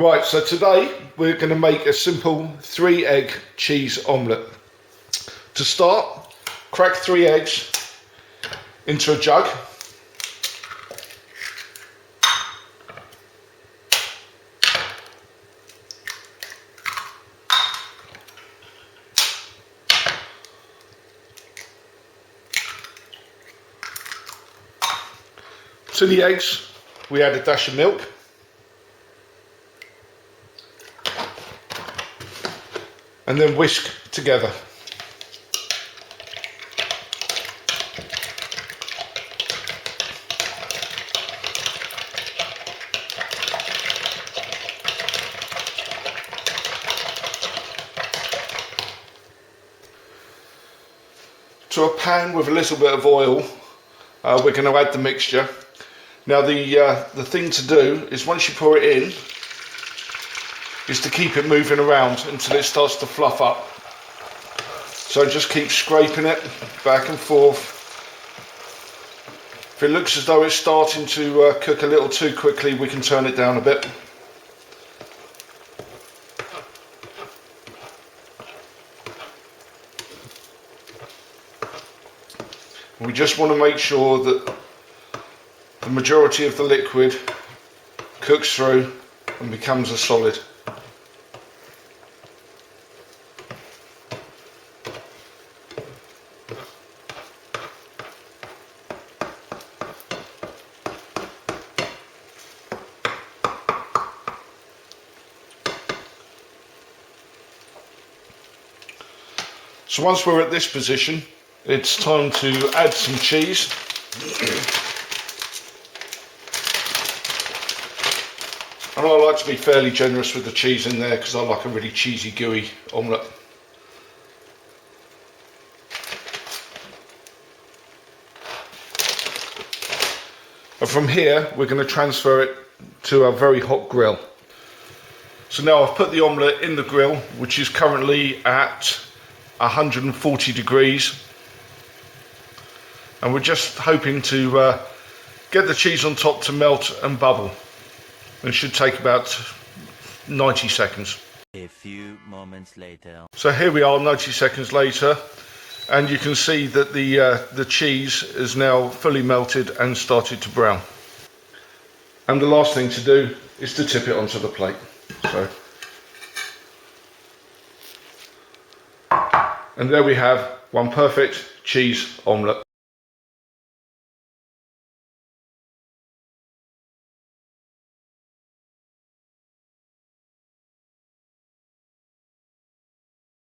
Right, so today we're going to make a simple 3-egg cheese omelette. To start, crack 3 eggs into a jug. To the eggs, we add a dash of milk. And then whisk together. To a pan with a little bit of oil, we're going to add the mixture. Now the thing to do is once you pour it in, is to keep it moving around until it starts to fluff up. So just keep scraping it back and forth. If it looks as though it's starting to cook a little too quickly, we can turn it down a bit. We just want to make sure that the majority of the liquid cooks through and becomes a solid. So once we're at this position, it's time to add some cheese. And I like to be fairly generous with the cheese in there because I like a really cheesy, gooey omelette. And from here, we're going to transfer it to a very hot grill. So now I've put the omelette in the grill, which is currently at 140 degrees. And we're just hoping to get the cheese on top to melt and bubble. It should take about 90 seconds. A few moments later. So here we are 90 seconds later, and you can see that the cheese is now fully melted and started to brown. And the last thing to do is to tip it onto the plate. So, and there we have one perfect cheese omelette.